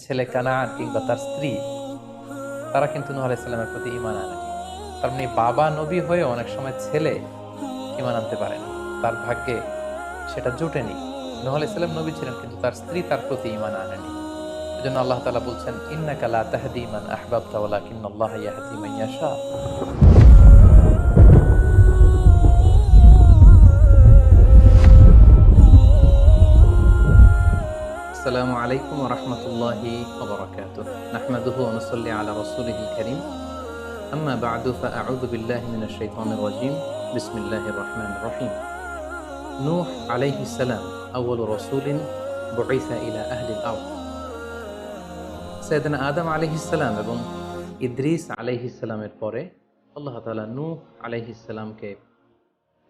ছেলে কানান কিংবা তার স্ত্রী, তারা কিন্তু নূহ আলাইহিস সালামের প্রতি ঈমান আনেনি। তার মানে বাবা নবী হয়েও অনেক সময় ছেলে ঈমান আনতে পারেনি, তার ভাগ্যে সেটা জুটেনি। নূহ আলাইহিস সালাম নবী ছিলেন, কিন্তু তার স্ত্রী তার প্রতি ঈমান আনেনি। এজন্য আল্লাহ তাআলা বলছেন, ইন্নাকা লা তাহদি মান আহবাবতা ওয়ালাকিন্নাল্লাহা ইয়াহদি মান ইয়াশা। আসসালামু আলাইকুম ওয়া রাহমাতুল্লাহি ওয়া বারাকাতুহু। নাহমাদুহু ওয়া নুসাল্লি আলা রাসূলিহিল কারীম। আম্মা বা'দু ফাআউযু বিল্লাহি মিনাশ শাইতানির রাজীম। বিসমিল্লাহির রাহমানির রহিম। নূহ আলাইহিস সালাম আউয়ালু রাসূলিন বুইসা ইলা আহলিল আরদ। সাইয়েদনা আদম আলাইহিস সালাম এবং ইদ্রিস আলাইহিস সালামের পরে আল্লাহ তাআলা নূহ আলাইহিস সালামকে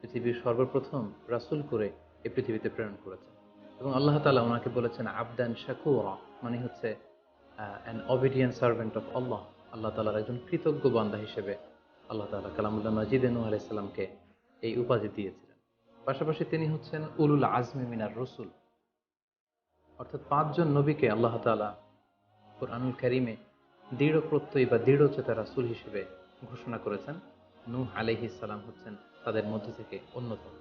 পৃথিবীর সর্বপ্রথম রাসূল করে এই পৃথিবীতে প্রেরণ করেছেন। এবং আল্লাহ তাআলা ওনাকে বলেছেন আবদান শাকুরা, মানে হচ্ছে অ্যান অবিডিয়েন্ট সার্ভেন্ট অফ আল্লাহ। আল্লাহ তাআলার একজন কৃতজ্ঞ বান্দা হিসেবে আল্লাহ তাআলা কালামুল্লাহ মাজিদে নূহ আলাইহিস সালামকে এই উপাধি দিয়েছিলেন। পাশাপাশি তিনি হচ্ছেন উলুল আজমি মিনার রসুল, অর্থাৎ 5 জন নবীকে আল্লাহ তাআলা কুরআনুল কারীমে দৃঢ় প্রত্যয়ী বা দৃঢ়চেতা রাসূল হিসেবে ঘোষণা করেছেন। নূহ আলাইহিস সালাম হচ্ছেন তাদের মধ্য থেকে অন্যতম।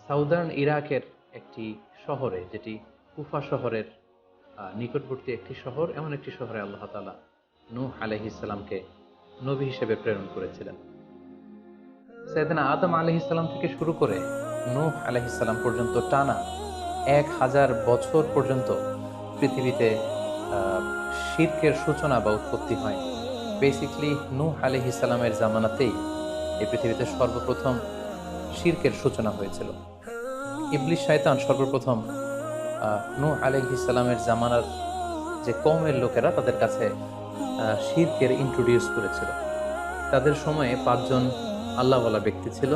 সাউদার্ন ইরাকের একটি শহরে, যেটি কুফা শহরের নিকটবর্তী একটি শহর, এমন একটি শহরে আল্লাহ তাআলা নূহ আলাইহিস সালামকে নবী হিসেবে প্রেরণ করেছিলেন। সাইয়েদনা আদম আলাইহিস সালাম থেকে শুরু করে নূহ আলাইহিস সালাম পর্যন্ত টানা 1000 বছর পর্যন্ত পৃথিবীতে শিরকের সূচনা বা উৎপত্তি হয়। বেসিকলি নূহ আলাইহিস সালামের জামানাতেই এই পৃথিবীতে সর্বপ্রথম শিরকের সূচনা হয়েছিল। ইবলিস শয়তান সর্বপ্রথম নূহ আলাইহিস সালামের জামানার যে কওমের লোকেরা, তাদের কাছে শিরকের ইন্ট্রোডিউস করেছিল। তাদের সময়ে 5 জন আল্লাহওয়ালা ব্যক্তি ছিল।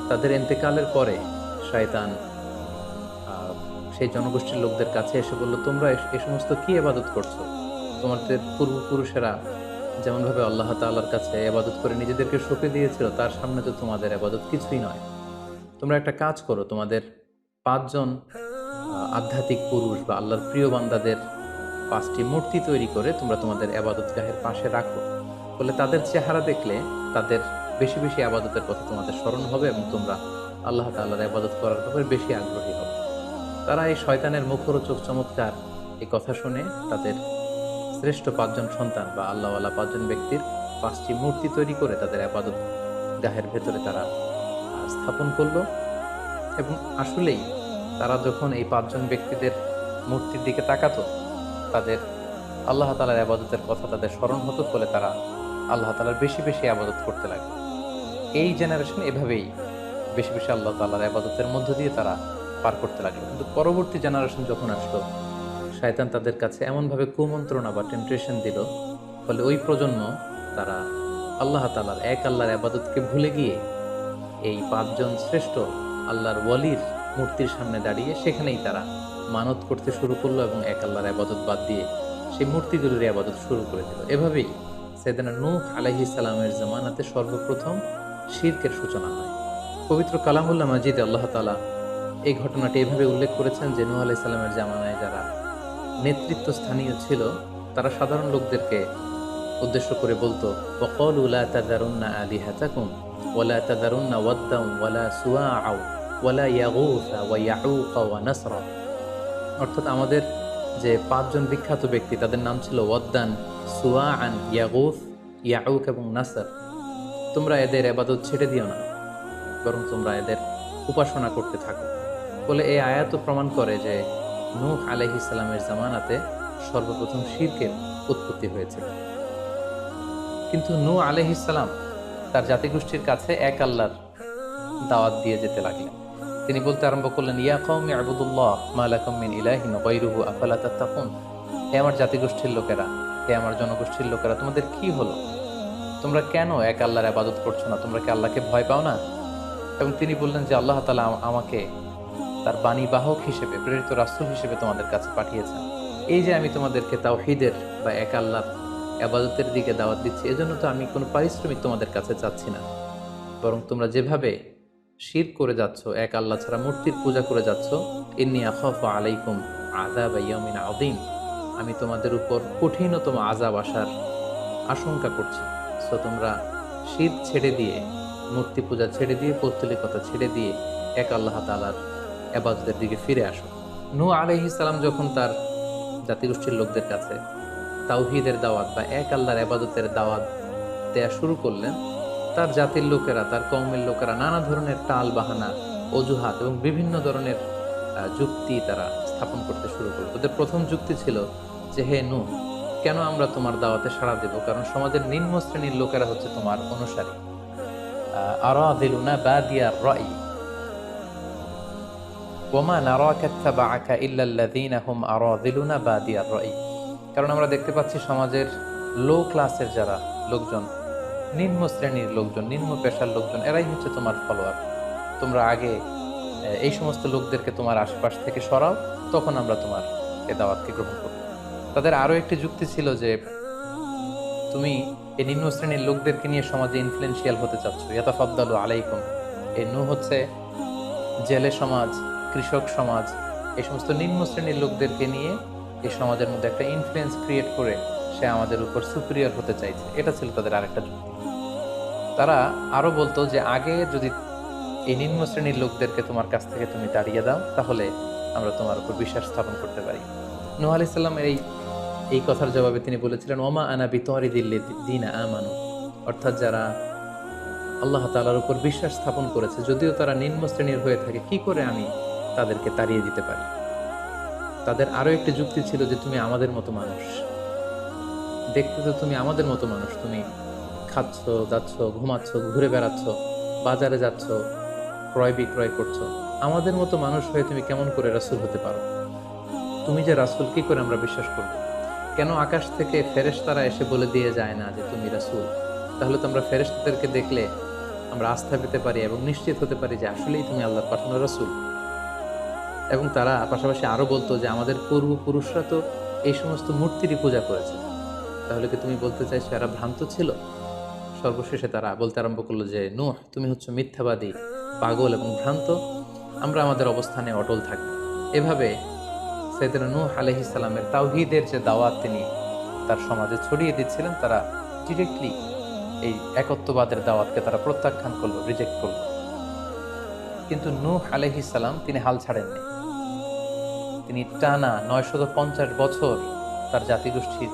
তাদের ইন্তেকালের পরে শয়তান সেই জনগোষ্ঠীর লোকদের কাছে এসে বলল, তোমরা এই সমস্ত কি ইবাদত করছো? তোমাদের পূর্বপুরুষেরা যেমনভাবে আল্লাহ তাআলার কাছে ইবাদত করে নিজেদেরকে সঁপে দিয়েছিল, তার সামনে তো তোমাদের ইবাদত কিছুই নয়। তোমরা একটা কাজ করো, তোমাদের 5 জন আধ্যাত্মিক পুরুষ বা আল্লাহর প্রিয় বান্দাদের 5টি মূর্তি তৈরি করে তোমরা তোমাদের ইবাদতগাহের পাশে রাখো। বলে তাদের চেহারা দেখলে তাদের বেশি বেশি ইবাদতের কথা তোমাদের স্মরণ হবে এবং তোমরা আল্লাহ তাআলার ইবাদত করার ব্যাপারে বেশি আগ্রহী হবে। তারা এই শয়তানের মুখরোচক চমৎকার এই কথা শুনে তাদের শ্রেষ্ঠ 5 জন সন্তান বা আল্লাহওয়ালা 5 জন ব্যক্তির 5টি মূর্তি তৈরি করে তাদের ইবাদত গাহের ভেতরে তারা স্থাপন করলো। এবং আসলেই তারা যখন এই 5 জন ব্যক্তিদের মূর্তির দিকে তাকাতো, তাদের আল্লাহ তাআলার ইবাদতের কথা তাদের স্মরণ হতো, ফলে তারা আল্লাহ তাআলার বেশি বেশি ইবাদত করতে লাগলো। এই জেনারেশন এভাবেই বেশি বেশি আল্লাহ তাআলার ইবাদতের মধ্য দিয়ে তারা পার করতে লাগলো। কিন্তু পরবর্তী জেনারেশন যখন আসলো, শয়তান তাদের কাছে এমনভাবে কুমন্ত্রণা বা টেম্পটেশন দিল, ফলে ওই প্রজন্ম তারা আল্লাহ তাআলার এক আল্লাহর ইবাদতকে ভুলে গিয়ে এই 5 জন শ্রেষ্ঠ আল্লাহর ওয়ালির মূর্তির সামনে দাঁড়িয়ে সেখানেই তারা মানত করতে শুরু করলো এবং এক আল্লাহর ইবাদত বাদ দিয়ে সেই মূর্তিগুলোর ইবাদত শুরু করে দিল। এভাবেই সাইয়েদনা নূহ আলাইহিস সালামের জামানাতে সর্বপ্রথম শিরকের সূচনা হয়। পবিত্র কালামুল্লাহ মাজিদে আল্লাহ তাআলা এই ঘটনাটি এভাবে উল্লেখ করেছেন যে নূহ আলাইহিস সালামের জামানায় যারা নেতৃত্ব স্থানীয় ছিল, তারা সাধারণ লোকদেরকে উদ্দেশ্য করে বলতো, ওয়াকালু লা তাযারুন্না আলিহাতাকুম ওয়ালা তাযারুন্না ওয়াদ্দান ওয়ালা সুওয়াআ ওয়ালা ইয়াগুসা ওয়া ইয়াউকা ওয়া নাসরা। অর্থাৎ আমাদের যে 5 জন বিখ্যাত ব্যক্তি, তাদের নাম ছিল ওয়াদ্দান, সুওয়াআন, ইয়াগুস, ইয়াউক এবং নাসর। তোমরা এদের ইবাদত ছেড়ে দিও না, বরং তোমরা এদের উপাসনা করতে থাকো। বলে এই আয়াত প্রমাণ করে যে নূহ আলাইহিস সালামের জামানাতে সর্বপ্রথম শিরকের উৎপত্তি হয়েছিল। কিন্তু নূহ আলাইহিস সালাম তার জাতিগোষ্ঠীর কাছে এক আল্লাহর দাওয়াত দিয়ে যেতে লাগলেন। তিনি বলতে আরম্ভ করলেন, ইয়া কওমি আবুদুল্লাহ মা লাকুম মিন ইলাহিন গায়রুহু আফালা তাত্তাকুন। হে আমার জাতিগোষ্ঠীর লোকেরা, হে আমার জনগোষ্ঠীর লোকেরা, তোমাদের কি হলো? তোমরা কেন এক আল্লাহর ইবাদত করছো না? তোমরা কি আল্লাহকে ভয় পাও না? এবং তিনি বললেন যে আল্লাহ তাআলা আমাকে তার বাণী বাহক হিসেবে, প্রেরিত রাসূল হিসেবে তোমাদের কাছে পাঠিয়েছেন। এই যে আমি তোমাদেরকে তাওহীদের বা এক আল্লাহর ইবাদতের দিকে দাওয়াত দিচ্ছি, এজন্য তো আমি কোনো পারিশ্রমিক তোমাদের কাছে চাচ্ছি না, বরং তোমরা যেভাবে শিরক করে যাচ্ছ, এক আল্লাহ ছাড়া মূর্তির পূজা করে যাচ্ছ, ইন্নী আখাফু আলাইকুম আযাবা ইয়াউমিন আযীম, আমি তোমাদের উপর কঠিনতম আযাব আসার আশঙ্কা করছি। সো তোমরা শিরক ছেড়ে দিয়ে, মূর্তি পূজা ছেড়ে দিয়ে, পৌত্তলিকতা ছেড়ে দিয়ে এক আল্লাহ তাআলার ইবাদতের দিকে ফিরে আসো। নূহ আলাইহিস সালাম যখন তার জাতিগোষ্ঠীর লোকদের কাছে তাওহীদের দাওয়াত বা এক আল্লাহর ইবাদতের দাওয়াত দেয়া শুরু করলেন, তার জাতির লোকেরা, তার কওমের লোকেরা নানা ধরনের টাল বাহানা, অজুহাত এবং বিভিন্ন ধরনের যুক্তি তারা স্থাপন করতে শুরু করলো। তাদের প্রথম যুক্তি ছিল যে, হে নূহ, কেন আমরা তোমার দাওয়াতে সাড়া দেব? কারণ সমাজের নিম্ন শ্রেণীর লোকেরা হচ্ছে তোমার অনুসারী। আরাযিলুনা বাদিয়ার রাই ওয়ামা নারাকা ইত্তাবাআকা ইল্লা আল্লাযীনা হুম আরাযিলুনা বাদিয়ার রাই। কারণ আমরা দেখতে পাচ্ছি সমাজের লো ক্লাসের যারা লোকজন, নিম্ন শ্রেণীর লোকজন, নিম্ন পেশার লোকজন, এরাই হচ্ছে তোমার ফলোয়ার। তোমরা আগে এই সমস্ত লোকদেরকে তোমার আশপাশ থেকে সরাও, তখন আমরা তোমার এ দাওয়াতকে গ্রহণ করব। তাদের আরো একটি যুক্তি ছিল যে, তুমি এই নিম্ন শ্রেণীর লোকদেরকে নিয়ে সমাজে ইনফ্লুয়েন্সিয়াল হতে চাচ্ছ। ইয়াতাফাদ্দালু আলাইকুম, এই নূহ হচ্ছে জেলে সমাজ, কৃষক সমাজ, এই সমস্ত নিম্ন শ্রেণীর লোকদেরকে নিয়ে এই সমাজের মধ্যে একটা ইনফ্লুয়েন্স ক্রিয়েট করে সে আমাদের উপর সুপিরিয়র হতে চাইছে। এটা ছিল তাদের আরেকটা যুক্তি। তারা আরো বলতো যে, আগে যদি এই নিম্ন শ্রেণীর লোকদেরকে তোমার কাছ থেকে তুমি তাড়িয়ে দাও, তাহলে আমরা তোমার উপর বিশ্বাস স্থাপন করতে পারি। নূহ আলাইহিস সালামের এই কথার জবাবে তিনি বলেছিলেন, ওমা আনা বিতারিদিল্লাযীনা আমানু, অর্থাৎ যারা আল্লাহ তাআলার উপর বিশ্বাস স্থাপন করেছে, যদিও তারা নিম্ন শ্রেণীর হয়ে থাকে, কি করে আমি তাদেরকে তাড়িয়ে দিতে পারি? তাদের আরো একটি যুক্তি ছিল যে, তুমি আমাদের মতো মানুষ, দেখতে তো তুমি আমাদের মতো মানুষ, তুমি খাচ্ছ, যাচ্ছ, ঘুমাচ্ছ, ঘুরে বেড়াচ্ছ, বাজারে যাচ্ছ, ক্রয় বিক্রয় করছো, আমাদের মতো মানুষ হয়ে তুমি কেমন করে রাসূল হতে পারো? তুমি যে রাসূল, কি করে আমরা বিশ্বাস করব? কেন আকাশ থেকে ফেরেশতারা এসে বলে দিয়ে যায় না যে তুমি রাসূল? তাহলে তো আমরা ফেরেশতাদেরকে দেখলে আমরা আস্থা পেতে পারি এবং নিশ্চিত হতে পারি যে আসলেই তুমি আল্লাহর পাঠানো রাসূল। এবং তারা পাশাপাশি আরো বলতো যে, আমাদের পূর্বপুরুষরা তো এই সমস্ত মূর্তিরই পূজা করেছে, তাহলে কি তুমি বলতে চাইছো এরা ভ্রান্ত ছিল? সর্বশেষে তারা বলতে আরম্ভ করলো যে, নূহ, তুমি হচ্ছে মিথ্যাবাদী, পাগল এবং ভ্রান্ত, আমরা আমাদের অবস্থানে অটল থাকব। এভাবে সাইয়েদনা নূহ আলাইহিস সালামের তাওহীদের যে দাওয়াত তিনি তার সমাজে ছড়িয়ে দিচ্ছিলেন, তারা ডিরেক্টলি এই একত্ববাদের দাওয়াতকে তারা প্রত্যাখ্যান করলো, রিজেক্ট করলো। কিন্তু নূহ আলাইহিস সালাম তিনি হাল ছাড়েননি। তিনি টানা 950 বছর তার জাতিগোষ্ঠীর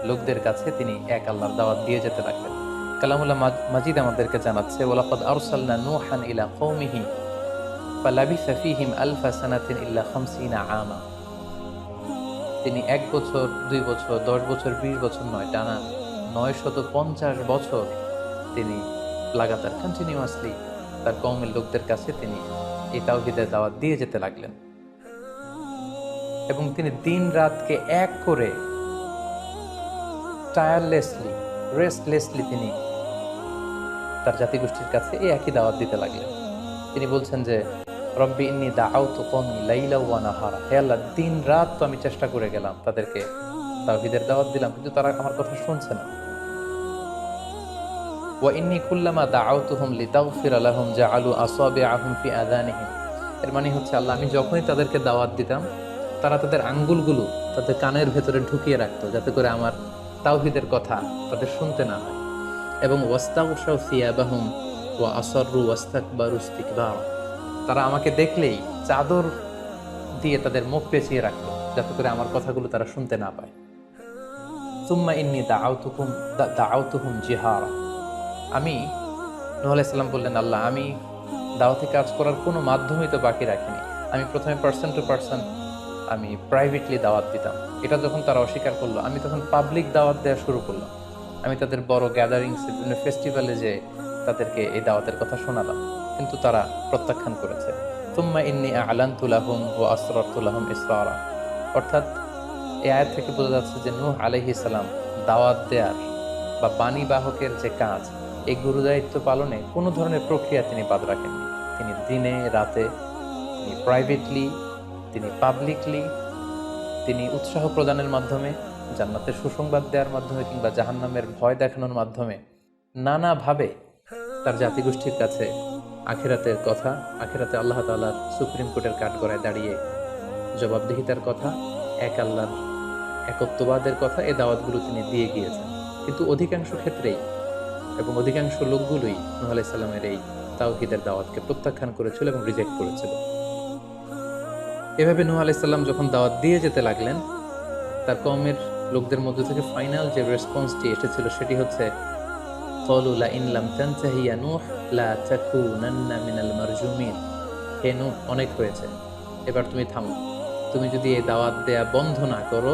লোকদের কাছে তিনি এক আল্লাহর দাওয়াত দিয়ে যেতে লাগলেন। কালামুল্লাহ মাজিদ আমাদেরকে জানাচ্ছে, ওয়ালাকাদ আরসালনা নূহান ইলা কওমিহি ফালাবিসা ফীহিম আলফা সানাতিন ইল্লা 50 আমা। তিনি 1 বছর, 2 বছর, 10 বছর, 20 বছর নয়, টানা 950 বছর তিনি লাগাতার কন্টিনিউয়াসলি তার কওমের লোকদের কাছে তিনি এই তাওহীদের দাওয়াত দিয়ে যেতে লাগলেন। এবং তিনি দিন রাতকে এক করে টায়ারলেসলি, রেস্টলেসলি তিনি তার জাতিগোষ্ঠীর কাছে এই একই দাওয়াত দিতে লাগলেন। তিনি বলছেন যে, রব্বি ইন্নী দাআউতু কওমি লাইলা ওয়া নাহারা, হে আল্লাহ, দিন রাত তো আমি চেষ্টা করে গেলাম, তাদেরকে তাওহীদের দাওয়াত দিলাম, কিন্তু তারা আমার কথা শুনছে না। ওয়া ইন্নী কুল্লামা দাআউতুহুম লিতাগফিরা লাহুম জাআলু আসাবিআহুম ফি আযানিহিম। এর মানে হচ্ছে, আল্লাহ, আমি যখনই তাদেরকে দাওয়াত দিতাম, তারা তাদের আঙ্গুলগুলো তাদের কানের ভেতরে ঢুকিয়ে রাখতো, যাতে করে আমার তাওহীদের কথা তাদের শুনতে না হয়। এবং ওয়াস্তাগশাউ সিয়াবাহুম ওয়া আসররু ওয়াস্তাকবারু ইস্তিকবারা, তারা আমাকে দেখলেই চাদর দিয়ে তাদের মুখ পেঁচিয়ে রাখতো, যাতে করে আমার কথাগুলো তারা শুনতে না পায়। সুম্মা ইন্নী দাআউতুহুম জিহারা। আমি, নূহ আলাইহিস সালাম বললেন, আল্লাহ, আমি দাওয়াতি কাজ করার কোনো মাধ্যমই তো বাকি রাখিনি। আমি প্রথমে পার্সন টু পার্সন আমি প্রাইভেটলি দাওয়াত দিতাম। এটা যখন তারা অস্বীকার করলো, আমি তখন পাবলিক দাওয়াত দেওয়া শুরু করলাম। আমি তাদের বড় গ্যাদারিংসে, বিভিন্ন ফেস্টিভ্যালে যে তাদেরকে এই দাওয়াতের কথা শোনালাম, কিন্তু তারা প্রত্যাখ্যান করেছে। সুম্মা ইন্নী আ'লানতু লাহুম ওয়া আসরারতু লাহুম ইসরারা। অর্থাৎ এই আয়াত থেকে বোঝা যাচ্ছে যে, নূহ আলাইহিস সালাম দাওয়াত দেওয়ার বা বাণী বাহকের যে কাজ, এই গুরুদায়িত্ব পালনে কোনো ধরনের প্রক্রিয়া তিনি বাদ রাখেননি। তিনি দিনে রাতে, তিনি প্রাইভেটলি, তিনি পাবলিকলি, তিনি উৎসাহ প্রদানের মাধ্যমে, জান্নাতের সুসংবাদ দেওয়ার মাধ্যমে, কিংবা জাহান্নামের ভয় দেখানোর মাধ্যমে নানাভাবে তার জাতিগোষ্ঠীর কাছে আখিরাতের কথা, আখিরাতে আল্লাহ তাআলার সুপ্রিম কোর্টের কাঠগড়ায় দাঁড়িয়ে জবাবদিহিতার কথা, এক আল্লাহর একত্ববাদের কথা, এই দাওয়াতগুলো তিনি দিয়ে গিয়েছেন। কিন্তু অধিকাংশ ক্ষেত্রেই এবং অধিকাংশ লোকগুলোই নূহ আলাইহিস সালামের এই তাওহীদের দাওয়াতকে প্রত্যাখ্যান করেছিল এবং রিজেক্ট করেছিল। এভাবে নূহ আলাইহিস সালাম যখন দাওয়াত দিয়ে যেতে লাগলেন, তার কওমের লোকদের মধ্যে থেকে ফাইনাল যে রেসপন্সটি এসেছিল সেটি হচ্ছে ক্বালু লা ইন লাম তানতাহি ইয়া নূহ লা তাকুনান্না মিনাল মারজুমিন। হে নূহ, অনেক হয়েছে, এবার তুমি থামো। তুমি যদি এই দাওয়াত দেয়া বন্ধ না করো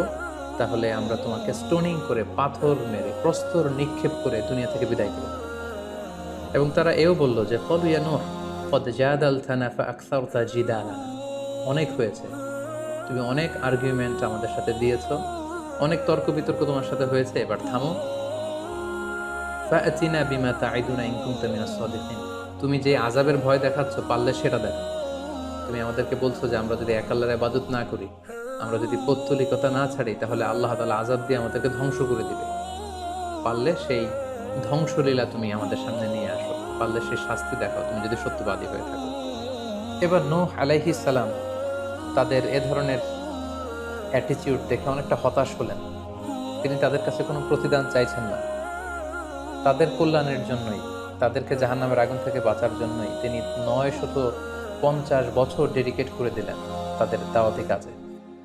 তাহলে আমরা তোমাকে স্টোনিং করে, পাথর মেরে, প্রস্তর নিক্ষেপ করে দুনিয়া থেকে বিদায় করে দেব। এবং তারা এও বলল যে ক্বালু ইয়া নূহ ক্বাদ জাদালতানা ফাআকসারতা জিদালানা। অনেক হয়েছে, তুমি অনেক আর্গুমেন্ট আমাদের সাথে দিয়েছ, অনেক তর্ক বিতর্ক তোমার সাথে হয়েছে, এবার থামো। ফাআতিনা বিমা তাইদুনা ইন কুনতা মিনাস সাদিকিন। তুমি যে আযাবের ভয় দেখাচ্ছ, পারলে সেটা দেখো। তুমি আমাদেরকে বলছো যে আমরা যদি এক আল্লাহর ইবাদত না করি, আমরা যদি পৌত্তলিকতা না ছাড়ি, তাহলে আল্লাহ তাআলা আযাব দিয়ে আমাদেরকে ধ্বংস করে দিবে। পারলে সেই ধ্বংসলীলা তুমি আমাদের সামনে নিয়ে আসো, পারলে সেই শাস্তি দেখাও, তুমি যদি সত্যবাদী হয়ে থাকো। এবার নূহ আলাইহিস সালাম তাদের এ ধরনের অ্যাটিটিউড দেখে অনেকটা হতাশ হলেন। তিনি তাদের কাছে কোনো প্রতিদান চাইছেন না, তাদের কল্যাণের জন্যই, তাদেরকে জাহান্নামের আগুন থেকে বাঁচার জন্যই তিনি 950 বছর ডেডিকেট করে দিলেন তাদের দাওয়াতি কাজে।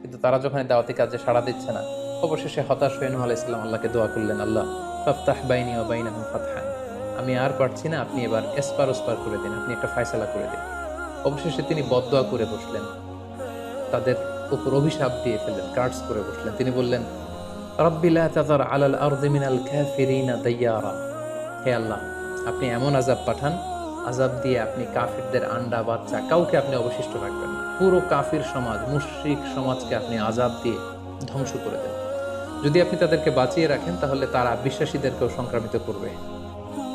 কিন্তু তারা যখন দাওয়াতি কাজে সাড়া দিচ্ছে না, অবশেষে হতাশ হয়ে নূহ আলাইহিস সালাম আল্লাহকে দোয়া করলেন, আল্লাহ ফাফতাহ বাইনি ওয়া বাইনাহুম ফাতহান, আমি আর পারছি না, আপনি এবার এসপার ওসপার করে দিন, আপনি একটা ফয়সালা করে দিন। অবশেষে তিনি বদদোয়া করে বসলেন, তাদের উপর অভিশাপ দিয়ে ফেললেন, কার্ডস করে বসলেন। তিনি বললেন, রাব্বি লা তাযার আলাল আরদি মিনাল কাফিরিনা দাইয়ারা। হে আল্লাহ, আপনি এমন আযাব পাঠান, আযাব দিয়ে আপনি কাফিরদের আন্ডা বাচ্চা কাউকে আপনি অবশিষ্ট রাখবেন না। পুরো কাফির সমাজ, মুশরিক সমাজকে আপনি আযাব দিয়ে ধ্বংস করে দেন। যদি আপনি তাদেরকে বাঁচিয়ে রাখেন তাহলে তারা বিশ্বাসীদেরকেও সংক্রামিত করবে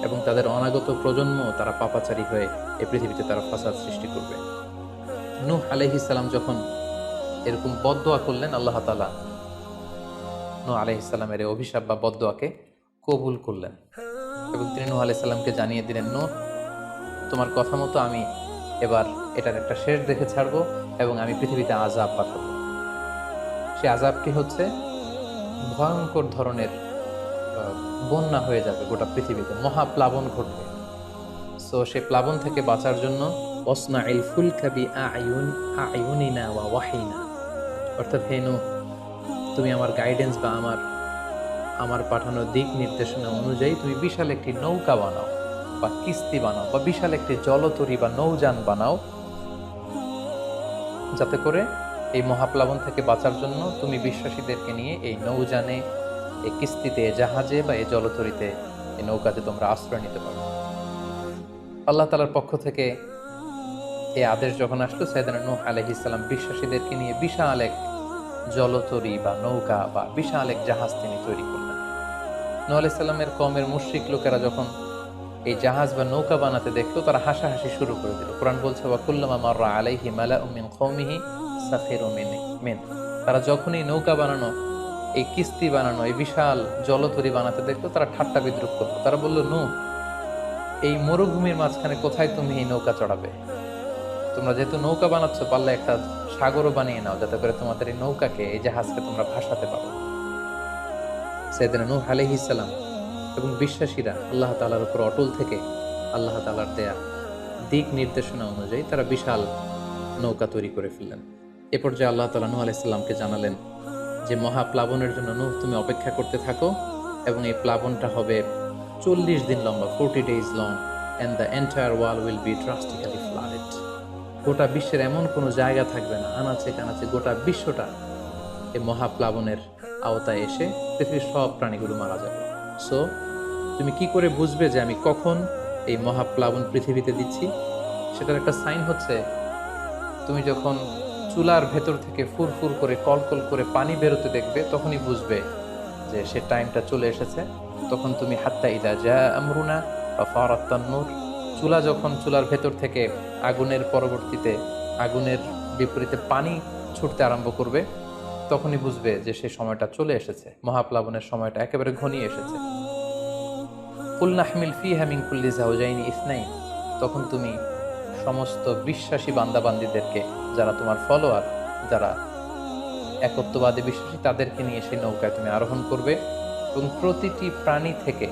এবং তাদের অনাগত প্রজন্ম তারা পাপাচারী হয়ে এই পৃথিবীতে তারা ফাসাদ সৃষ্টি করবে। নূহ আলাইহিস সালাম যখন এরকম বদদোয়া করলেন, আল্লাহ তাআলা নূহ আলাইহিস সালামের এই অভিশাপ বা বদদোয়াকে কবুল করলেন এবং তিনি নূহ আলাইহিস সালামকে জানিয়ে দিলেন, নূহ, তোমার কথা মতো আমি এবার এটার একটা শেষ দেখে ছাড়বো এবং আমি পৃথিবীতে আযাব পাঠাবো। সে আযাবটি হচ্ছে ভয়ঙ্কর ধরনের বন্যা হয়ে যাবে গোটা পৃথিবীতে, মহাপ্লাবন ঘটবে। সো সে প্লাবন থেকে বাঁচার জন্য ওয়াসনাইল ফুলকা বিআইউনিনা ওয়া ওয়াহিনা, অর্থাৎ হে নূহ, তুমি আমার গাইডেন্স বা আমার পাঠানো দিক নির্দেশনা অনুযায়ী তুমি বিশাল একটি নৌকা বানাও বা কিস্তি বানাও বা বিশাল একটি জলতরী বা নৌযান বানাও, যাতে করে এই মহাপ্লাবন থেকে বাঁচার জন্য তুমি বিশ্বাসীদেরকে নিয়ে এই নৌযানে, এই কিস্তিতে, জাহাজে বা এই জলতরীতে, এই নৌকাতে তোমরা আশ্রয় নিতে পারো। আল্লাহ তাআলার পক্ষ থেকে এই আদেশ যখন আসলো, সাইয়েদনা নূহ আলাইহিস সালাম বিশ্বাসীদেরকে নিয়ে বিশাল এক জলতরী বা নৌকা বা বিশাল এক জাহাজ তিনি তৈরি করলেন। নূহ আলাইহিস সালামের কওমের মুশরিক লোকেরা যখন এই জাহাজ বা নৌকা বানাতে দেখলো, তারা হাসাহাসি শুরু করে দিল। কোরআন বলছে, ওয়া কুল্লামা মাররা আলাইহি মালাউম মিন কওমিহি সাখিরু মিন। তারা যখনই নৌকা বানানো, এই কিস্তি বানানো, এই বিশাল জলতরী বানাতে দেখলো, তারা ঠাট্টা বিদ্রুপ করলো। তারা বলল, নূহ, এই মরুভূমির মাঝখানে কোথায় তুমি এই নৌকা চড়াবে? তোমরা যেহেতু নৌকা বানাচ্ছ, পারলে একটা সাগরও বানিয়ে নাও, যাতে করে তোমাদের এই নৌকাকে, এই জাহাজকে তোমরা ভাসাতে পারো। সাইয়েদনা নূহ আলাইহিস সালাম এবং বিশ্বাসীরা আল্লাহ তাআলার উপর অটল থেকে আল্লাহ তাআলার দেয়া দিক নির্দেশনা অনুযায়ী তারা বিশাল নৌকা তৈরি করে ফেললেন। এ পর্যায়ে আল্লাহ তাআলা নূহ আলাইহিস সালামকে জানালেন যে মহাপ্লাবনের জন্য নূহ, তুমি অপেক্ষা করতে থাকো এবং এই প্লাবনটা হবে 40 দিন লম্বা, 40 days long, and the entire world will be drastically flooded. গোটা বিশ্বের এমন কোনো জায়গা থাকবে না, আনাচে কানাচে গোটা বিশ্বটা এই মহাপ্লাবনের আওতায় এসে পৃথিবীর সব প্রাণীগুলো মারা যাবে। সো তুমি কি করে বুঝবে যে আমি কখন এই মহাপ্লাবন পৃথিবীতে দিচ্ছি? সেটার একটা সাইন হচ্ছে, তুমি যখন চুলার ভেতর থেকে ফুরফুর করে, কলকল করে পানি বেরোতে দেখবে, তখনই বুঝবে যে সে টাইমটা চলে এসেছে। তখন তুমি হাত্তা ইদা জা আমরুনা বা ফারাত তান্নুর, চুলা যখন চুলার ভেতর থেকে আগুনের পরবর্তীতে, আগুনের বিপরীতে পানি ছুটতে আরম্ভ করবে, তখনই বুঝবে যে সে সময়টা চলে এসেছে, মহাপ্লাবনের সময়টা একেবারে ঘনিয়ে এসেছে। কুল নাহমিল ফিহা মিন কুল্লি যাওজাইনি ইসনাইন, তখন তুমি সমস্ত বিশ্বাসী বান্দাবান্দীদেরকে, যারা তোমার ফলোয়ার, যারা একত্ববাদে বিশ্বাসী তাদেরকে নিয়ে সেই নৌকায় তুমি আরোহণ করবে এবং প্রতিটি প্রাণী থেকে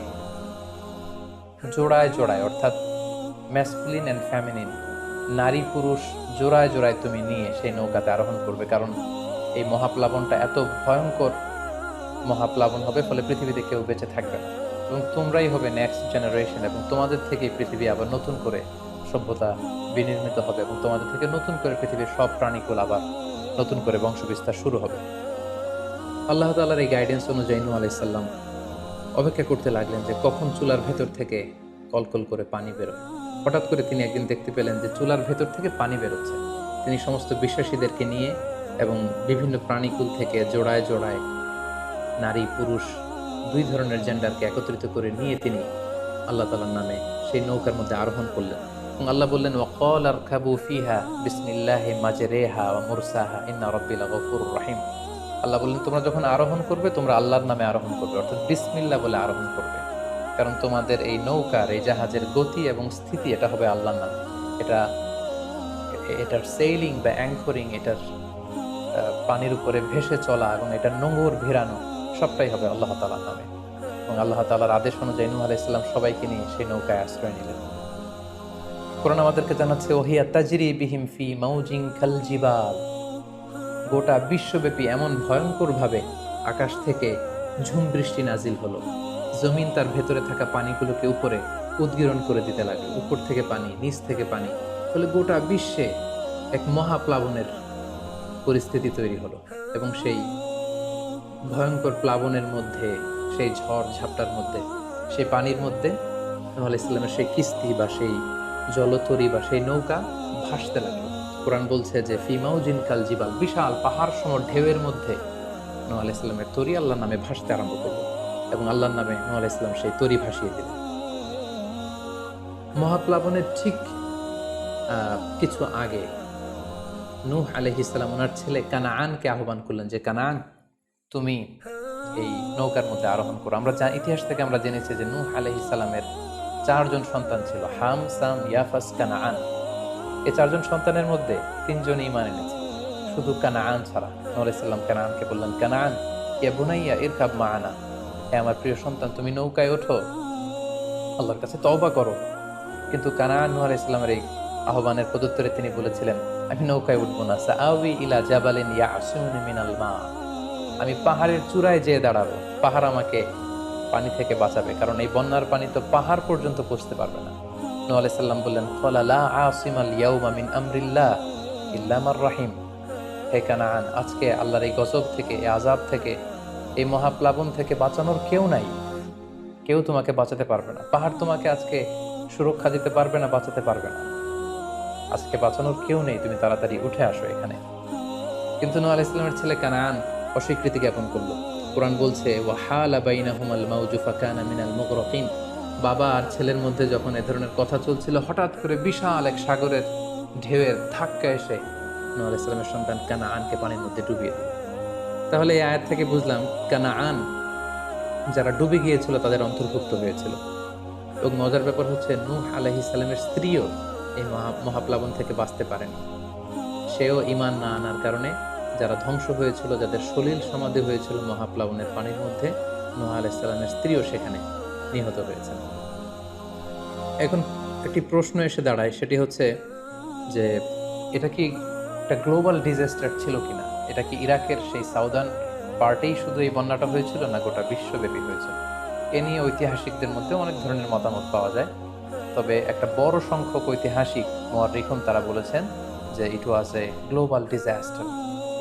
জোড়ায় জোড়ায়, অর্থাৎ ম্যাসকুলিন অ্যান্ড ফ্যামিনিন, নারী পুরুষ জোড়ায় জোড়ায় তুমি নিয়ে সেই নৌকাতে আরোহণ করবে। কারণ এই মহাপ্লাবনটা এত ভয়ঙ্কর মহাপ্লাবন হবে, ফলে পৃথিবীতে কেউ বেঁচে থাকবে না এবং তোমরাই হবে নেক্সট জেনারেশন, এবং তোমাদের থেকেই পৃথিবী আবার নতুন করে সভ্যতা বিনির্মিত হবে এবং তোমাদের থেকে নতুন করে পৃথিবীর সব প্রাণীকুল আবার নতুন করে বংশবিস্তার শুরু হবে। আল্লাহ তাআলার এই গাইডেন্স অনুযায়ী নূহ আলাইহিস সালাম অপেক্ষা করতে লাগলেন যে কখন চুলার ভেতর থেকে কলকল করে পানি বেরোয়। হঠাৎ করে তিনি একদিন দেখতে পেলেন যে চুলার ভেতর থেকে পানি বেরোচ্ছে। তিনি সমস্ত বিশ্বাসীদেরকে নিয়ে এবং বিভিন্ন প্রাণীকুল থেকে জোড়ায় জোড়ায় নারী পুরুষ দুই ধরনের জেন্ডারকে একত্রিত করে নিয়ে তিনি আল্লাহ তাআলার নামে সেই নৌকার মধ্যে আরোহণ করলেন এবং আল্লাহ বললেন, ওয়াকাল আরকাবু ফিহা বিসমিল্লাহি মাজরিহা ওয়া মুরসাহা ইন্না রাব্বি লাগফুরুর রহিম। আল্লাহ বললেন, তোমরা যখন আরোহণ করবে তোমরা আল্লাহর নামে আরোহণ করবে, অর্থাৎ বিসমিল্লাহ বলে আরোহণ করবে। কারণ তোমাদের এই নৌকার, এই জাহাজের গতি এবং স্থিতি এটা হবে আল্লাহর নামে। এটার সেইলিং বা অ্যাঙ্করিং, এটার পানির উপরে ভেসে চলা এবং এটার নোঙর ভিড়ানো সবটাই হবে আল্লাহ তাআলার নামে। এবং আল্লাহ তাআলার আদেশ অনুযায়ী নূহ আলাইহিস সালাম সবাইকে নিয়ে সেই নৌকায় আশ্রয় নিলেন। কোরআন আমাদেরকে জানাচ্ছে, ওহিয়া তাজরি বিহিম ফি মাউজিন কাল জিবাল। গোটা বিশ্বব্যাপী এমন ভয়ঙ্করভাবে আকাশ থেকে ঝুম বৃষ্টি নাজিল হলো, জমিন তার ভেতরে থাকা পানিগুলোকে উপরে উদ্গীরণ করে দিতে লাগলো। উপর থেকে পানি, নিচ থেকে পানি, ফলে গোটা বিশ্বে এক মহাপ্লাবনের পরিস্থিতি তৈরি হলো। এবং সেই ভয়ঙ্কর প্লাবনের মধ্যে, সেই ঝড় ঝাপটার মধ্যে, সেই পানির মধ্যে নূহ আলাইহিস সালামের সেই কিস্তি বা সেই জলতরী বা সেই নৌকা ভাসতে লাগলো। কোরআন বলছে যে ফি মাউজিন কাল জিবাল, বিশাল পাহাড় সম ঢেউয়ের মধ্যে নূহ আলাইহিস সালামের তরী আল্লাহর নামে ভাসতে আরম্ভ করলো এবং আল্লাহর নামে নূহ আলাইহিস সালাম সেই তরী ভাসিয়ে দিলেন। মহাপ্লাবনের ঠিক কিছু আগে নূহ আলাইহিস সালাম ওনার ছেলে কানাআনকে আহ্বান করলেন যে, কানাআন, তুমি এই নৌকার মধ্যে আরোহণ করো। আমরা ইতিহাস থেকে আমরা জেনেছি যে নূহ আলাইহিস সালামের 4 জন সন্তান ছিল, হাম, সাম, ইয়াফাস, কানাআন। এই 4 জন সন্তানের মধ্যে 3 জন ঈমান এনেছে, শুধু কানাআন ছাড়া। নূহ আলাইহিস সালাম কানাআনকে বললেন, কানাআন ইয়া বুনাইয়া ইরকাব মা'ানা, হে আমার প্রিয় সন্তান, তুমি নৌকায় ওঠো, আল্লাহর কাছে তওবা করো। কিন্তু কানাআন নূহ আলাইহিস সালামের এই আহ্বানের প্রত্যুত্তরে তিনি বলেছিলেন, আমি নৌকায় উঠবো না, সাআওয়ি ইলা জাবালিন ইয়াসিমুনি মিনাল মা, আমি পাহাড়ের চূড়ায় যেয়ে দাঁড়াবো, পাহাড় আমাকে পানি থেকে বাঁচাবে, কারণ এই বন্যার পানি তো পাহাড় পর্যন্ত পৌঁছতে পারবে না। নূহ আলাইহিস সালাম বললেন, ক্বালা লা আসিমাল ইয়াউমা মিন আমরিল্লাহ ইল্লা মান রাহিম, হে কানাআন, আজকে আল্লাহর এই গজব থেকে, এই আযাব থেকে, এই মহাপ্লাবন থেকে বাঁচানোর কেউ নাই, কেউ তোমাকে বাঁচাতে পারবে না। পাহাড় তোমাকে আজকে সুরক্ষা দিতে পারবে না, বাঁচাতে পারবে না, আজকে বাঁচানোর কেউ নেই, তুমি তাড়াতাড়ি উঠে আসো এখানে। কিন্তু নূহ আলাইহিস সালামের ছেলে কানাআন অস্বীকৃতি জ্ঞাপন করলো। কোরআন বলছে, ওয়া হালা বাইনাহুমাল মাউজু ফাকানা মিনাল মুগরাকিন, বাবা আর ছেলের মধ্যে যখন এ ধরনের কথা চলছিল, হঠাৎ করে বিশাল এক সাগরের ঢেউয়ের ধাক্কা এসে নূহ আলাইহিস সালামের সন্তান কানাআনকে পানির মধ্যে ডুবিয়ে দিল। তাহলে এই আয়াত থেকে বুঝলাম কানাআন যারা ডুবে গিয়েছিল তাদের অন্তর্ভুক্ত হয়েছিল। এবং মজার ব্যাপার হচ্ছে, নূহ আলাইহিস সালামের স্ত্রীও এই মহাপ্লাবন থেকে বাঁচতে পারেনি। সেও ঈমান না আনার কারণে যারা ধ্বংস হয়েছিল, যাদের সলিল সমাধি হয়েছিল মহাপ্লাবনের পানির মধ্যে, নূহ আলাইহিস সালামের স্ত্রীও সেখানে নিহত হয়েছেন। এখন একটি প্রশ্ন এসে দাঁড়ায়, সেটি হচ্ছে যে এটা কি একটা গ্লোবাল ডিজাস্টার ছিল কিনা? এটা কি ইরাকের সেই সাউদার্ন পার্টেই শুধু এই বন্যাটা হয়েছিল, না গোটা বিশ্বব্যাপী হয়েছিল? এ নিয়ে ঐতিহাসিকদের মধ্যে অনেক ধরনের মতামত পাওয়া যায়। তবে একটা বড় সংখ্যক ঐতিহাসিক মুআররিখুন তারা বলেছেন যে ইট ওয়াজ এ গ্লোবাল ডিজাস্টার।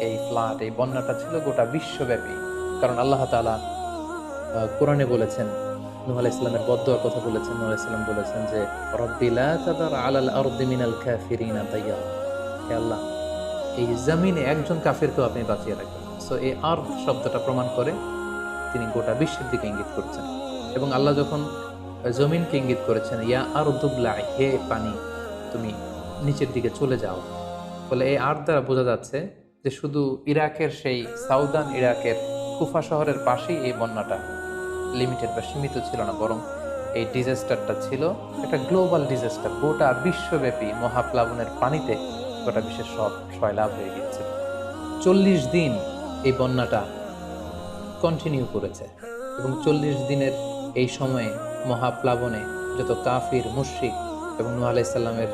এই ফ্লাড, এই বন্যাটা ছিল গোটা বিশ্বব্যাপী। কারণ আল্লাহ তাআলা কোরআনে বলেছেন, নূহ আলাইহিস সালামের বদদুয়ার কথা বলেছেন। নূহ আলাইহিস সালাম বলেছেন যে, রব্বি লা তাদার আলাল আরদি মিনাল কাফিরিনা দাইয়ারা, হে আল্লাহ, এই জমিনে একজন কাফিরকেও আপনি বাঁচিয়ে রাখবেন। সো এই আরদ শব্দটা প্রমাণ করে তিনি গোটা বিশ্বের দিকে ইঙ্গিত করছেন। এবং আল্লাহ যখন জমিনকে ইঙ্গিত করেছেন, ইয়া আরদু ব্লাই, হে পানি তুমি নিচের দিকে চলে যাও, ফলে এই আরদ দ্বারা বোঝা যাচ্ছে যে শুধু ইরাকের সেই সাউদার্ন ইরাকের কুফা শহরের পাশেই এই বন্যাটা লিমিটেড বা সীমিত ছিল না, বরং এই ডিজাস্টারটা ছিল একটা গ্লোবাল ডিজাস্টার। গোটা বিশ্বব্যাপী মহাপ্লাবনের পানিতে গোটা বিশ্বের সব সয়লাভ হয়ে গিয়েছিল। 40 দিন এই বন্যাটা কন্টিনিউ করেছে এবং 40 দিনের এই সময়ে মহাপ্লাবনে যত কাফির মুশরিক এবং নূহ আলাইহিস সালামের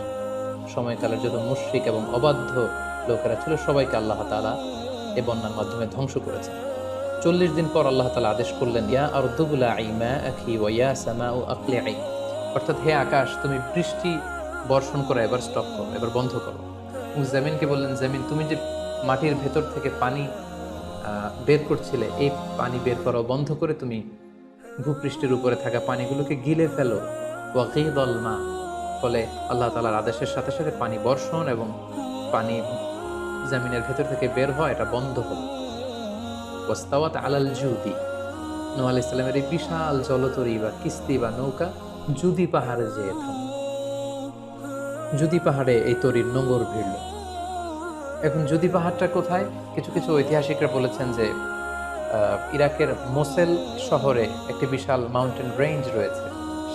সময়কালের যত মুশরিক এবং অবাধ্য লোকেরা ছিল সবাইকে আল্লাহ তাআলা এই বন্যার মাধ্যমে ধ্বংস করেছেন। 40 দিন পর আল্লাহ তাআলা আদেশ করলেন, ইয়া আরদু বুলাঈ মাআকি ওয়া ইয়া সামাউ আকলিঈ, অর্থাৎ হে আকাশ তুমি বৃষ্টি বর্ষণ করা এবার স্টপ করো, এবার বন্ধ করো। এবং জমিনকে বললেন, জমিন তুমি যে মাটির ভেতর থেকে পানি বের করছিলে, এই পানি বের করা বন্ধ করে তুমি ভূপৃষ্ঠের উপরে থাকা পানিগুলোকে গিলে ফেলো। ওয়াকিদল মা, ফলে আল্লাহ তাআলার আদেশের সাথে সাথে পানি বর্ষণ এবং পানি জমিনের ভেতর থেকে বের হয়, এটা বন্ধ হলো। ওয়াস্তাওয়াত আলাল জুদি, নূহ আলাইহিস সালামের এই বিশাল জলতরী বা কিস্তি বা নৌকা জুদি পাহাড়ে যেয়ে থামল। জুদি পাহাড়ে এই তরীর নোঙর ভিড়ল। এখন জুদি পাহাড়টা কোথায়? কিছু কিছু ঐতিহাসিকরা বলেছেন যে ইরাকের মোসেল শহরে একটি বিশাল মাউন্টেন রেঞ্জ রয়েছে,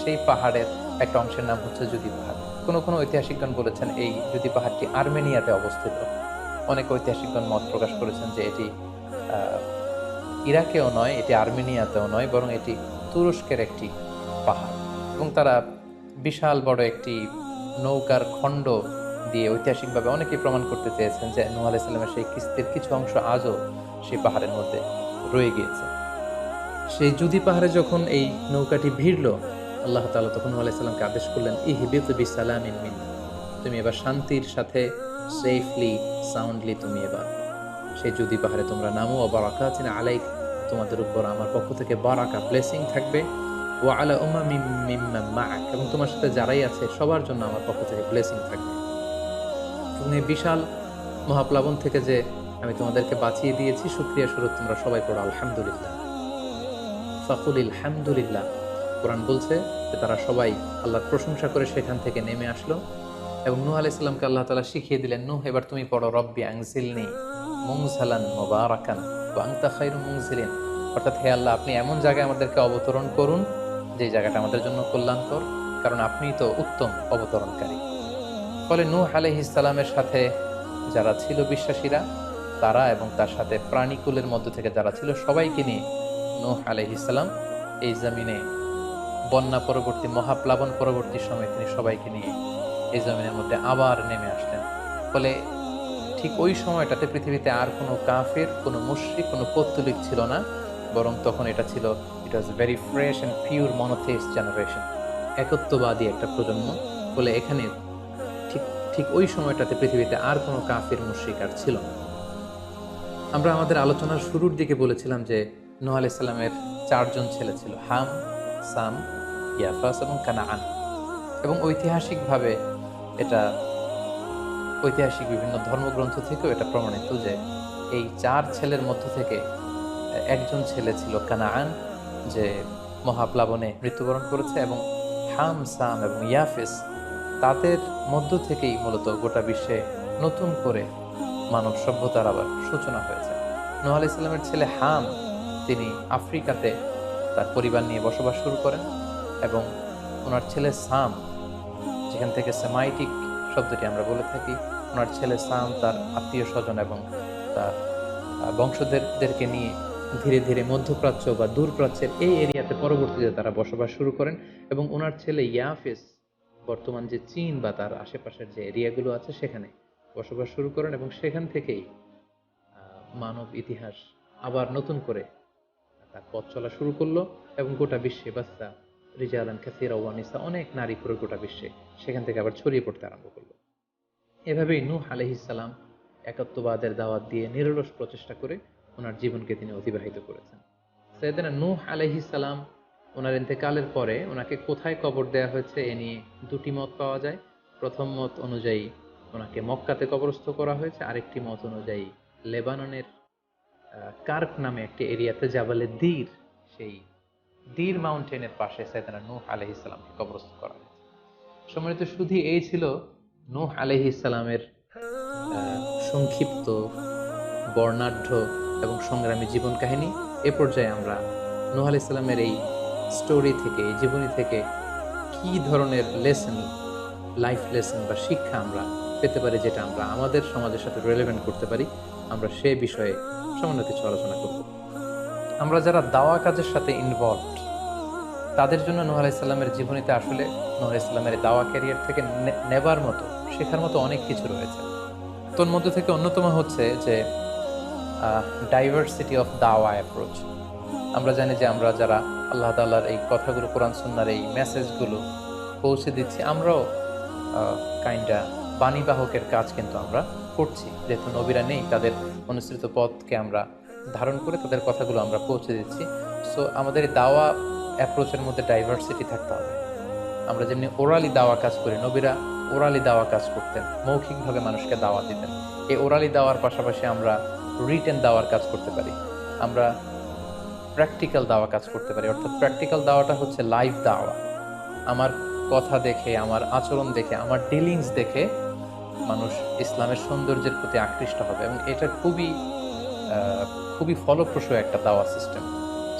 সেই পাহাড়ের একটা অংশের নাম হচ্ছে জুদি পাহাড়। কোনো কোনো ঐতিহাসিকগণ বলেছেন এই জুদি পাহাড়টি আর্মেনিয়াতে অবস্থিত। অনেক ঐতিহাসিকগণ মত প্রকাশ করেছেন যে এটি ইরাকেও নয়, এটি আর্মেনিয়াতেও নয়, বরং এটি তুরস্কের একটি পাহাড়। এবং তারা বিশাল বড় একটি নৌকার খণ্ড দিয়ে ঐতিহাসিকভাবে অনেকেই প্রমাণ করতে চেয়েছেন যে নূহ আলাইহিস সালামের সেই কিস্তির কিছু অংশ আজও সেই পাহাড়ের মধ্যে রয়ে গিয়েছে। সেই জুদি পাহাড়ে যখন এই নৌকাটি ভিড়ল, আল্লাহ তাআলা তখন নূহ আলাইহিস সালামকে আদেশ করলেন, ইহবিত বিসালামিন মিন্না, তুমি এবার শান্তির সাথে সেফলি সাউন্ডলি তুমি এবার সেই জুদি পাহাড়ে তোমরা নামো। ও বারাকাতিন আলাইক, তোমাদের উপর আমার পক্ষ থেকে বারাকা ব্লেসিং থাকবে। ও আলা উমামিম মিম্মান মাআক, এবং তোমার সাথে যারাই আছে সবার জন্য আমার পক্ষ থেকে ব্লেসিং থাকবে। এবং এই বিশাল মহাপ্লাবন থেকে যে আমি তোমাদেরকে বাঁচিয়ে দিয়েছি, শুকরিয়া স্বরূপ তোমরা সবাই পড়ো আলহামদুলিল্লাহ। ফাকুলিল হামদুলিল্লাহ, কোরআন বলছে যে তারা সবাই আল্লাহর প্রশংসা করে সেখান থেকে নেমে আসলো। এবং নূহ আলাইহিস সালামকে আল্লাহ তাআলা শিখিয়ে দিলেন, নূহ এবার তুমি পড়ো রব্বি আনজিলনি মুনজালান মুবারাকান ওয়া আনতা খায়রুল মুনজিলিন, অর্থাৎ হে আল্লাহ আপনি এমন জায়গায় আমাদেরকে অবতরণ করুন যে জায়গাটা আমাদের জন্য কল্যাণকর, কারণ আপনিই তো উত্তম অবতরণকারী। ফলে নূহ আলাইহিস সালামের সাথে যারা ছিল বিশ্বাসীরা, তারা এবং তার সাথে প্রাণীকুলের মধ্য থেকে যারা ছিল সবাইকে নিয়ে নূহ আলাইহিস সালাম এই জমিনে বন্যা পরবর্তী মহাপ্লাবন পরবর্তী সময় তিনি সবাইকে নিয়ে এই জমিনের মধ্যে আবার নেমে আসলেন। ফলে ঠিক ওই সময়টাতে পৃথিবীতে আর কোনো কাফের, কোনো মুশরিক, কোনো পৌত্তলিক ছিল না, বরং তখন এটা ছিল, it was very fresh and pure monotheist generation, একত্ববাদী একটা প্রজন্ম। ফলে এখানে ঠিক ওই সময়টাতে পৃথিবীতে আর কোনো কাফের মুশরিক আর ছিল না। আমরা আমাদের আলোচনার শুরুর দিকে বলেছিলাম যে নূহ আলাইহিস সালামের 4 জন ছেলে ছিল, হাম, সাম, ইয়াফাস এবং কানাআন। এবং ঐতিহাসিকভাবে এটা ঐতিহাসিক বিভিন্ন ধর্মগ্রন্থ থেকেও এটা প্রমাণিত যে এই 4 ছেলের মধ্য থেকে একজন ছেলে ছিল কানাআন, যে মহাপ্লাবনে মৃত্যুবরণ করেছে। এবং হাম, সাম এবং ইয়াফেস, তাদের মধ্য থেকেই মূলত গোটা বিশ্বে নতুন করে মানব সভ্যতার আবার সূচনা হয়েছে। নূহ আলাইহিস সালামের ছেলে হাম, তিনি আফ্রিকাতে তার পরিবার নিয়ে বসবাস শুরু করেন। এবং ওনার ছেলে সাম, যেখান থেকে সেমাইটিক শব্দটি আমরা বলে থাকি, ওনার ছেলে সাম তার আত্মীয় স্বজন এবং তার বংশধরদেরকে নিয়ে ধীরে ধীরে মধ্যপ্রাচ্য বা দূরপ্রাচ্যের এই এরিয়াতে পরবর্তীতে তারা বসবাস শুরু করেন। এবং ওনার ছেলে ইয়াফেস বর্তমান যে চীন বা তার আশেপাশের যে এরিয়াগুলো আছে সেখানে বসবাস শুরু করেন। এবং সেখান থেকেই মানব ইতিহাস আবার নতুন করে তার পথ চলা শুরু করলো। এবং গোটা বিশ্বে বাচ্চা রিজালান কাসীরা ওয়া নিসা, অনেক নারী পুরো গোটা বিশ্বে সেখান থেকে আবার ছড়িয়ে পড়তে আরম্ভ করলো। এভাবেই নূহ আলাইহিস সালাম একত্ববাদের দাওয়াত দিয়ে নিরলস প্রচেষ্টা করে ওনার জীবনকে তিনি অতিবাহিত করেছেন। সাইয়েদনা নূহ আলাইহিস সালাম ওনার ইন্তেকালের পরে ওনাকে কোথায় কবর দেওয়া হয়েছে এ নিয়ে 2টি মত পাওয়া যায়। প্রথম মত অনুযায়ী ওনাকে মক্কাতে কবরস্থ করা হয়েছে, আরেকটি মত অনুযায়ী লেবাননের কার্ক নামে একটি এরিয়াতে জাবালে দীর, সেই দীর মাউন্টেনের পাশে সাইয়েদনা নূহ আলাইহিস সালামকে কবরস্থ করা হয়েছে। সম্মানিত সুধী, এই ছিল নূহ আলাইহিস সালামের সংক্ষিপ্ত, বর্ণাঢ্য এবং সংগ্রামী জীবন কাহিনী। এ পর্যায়ে আমরা নূহ আলাইহিস সালামের এই স্টোরি থেকে, এই জীবনী থেকে কি ধরনের লেসন, লাইফ লেসন বা শিক্ষা আমরা পেতে পারি, যেটা আমরা আমাদের সমাজের সাথে রিলেভেন্ট করতে পারি, আমরা সে বিষয়ে সামান্য কিছু আলোচনা করব। আমরা যারা দাওয়া কাজের সাথে ইনভলভড, তাদের জন্য নূহ আলাইহিস সালামের জীবনীতে আসলে নূহ আলাইহিস সালামের দাওয়া ক্যারিয়ার থেকে নেবার মতো, শেখার মতো অনেক কিছু রয়েছে। তোর মধ্যে থেকে অন্যতম হচ্ছে যে ডাইভার্সিটি অফ দাওয়া অ্যাপ্রোচ। আমরা জানি যে আমরা যারা আল্লাহ তাআলার এই কথাগুলো, কোরআন সুন্নাহর এই মেসেজগুলো পৌঁছে দিচ্ছি, আমরাও কাইন্ডা বাণীবাহকের কাজ কিন্তু আমরা করছি। যেহেতু নবীরা নেই, তাদের অনুসৃত পথকে আমরা ধারণ করে তাদের কথাগুলো আমরা পৌঁছে দিচ্ছি। সো আমাদের দাওয়া অ্যাপ্রোচের মধ্যে ডাইভার্সিটি থাকতে হবে। আমরা যেমনি ওরালি দাওয়া কাজ করি, নবীরা ওরালি দাওয়া কাজ করতেন, মৌখিকভাবে মানুষকে দাওয়া দিতেন। এই ওরালি দাওয়ার পাশাপাশি আমরা রিটেন দাওয়ার কাজ করতে পারি, আমরা প্র্যাকটিক্যাল দাওয়া কাজ করতে পারি। অর্থাৎ প্র্যাকটিক্যাল দাওয়াটা হচ্ছে লাইভ দাওয়া। আমার কথা দেখে, আমার আচরণ দেখে, আমার ডিলিংস দেখে মানুষ ইসলামের সৌন্দর্যের প্রতি আকৃষ্ট হবে, এবং এটা খুবই ফলপ্রসূ একটা দাওয়া সিস্টেম।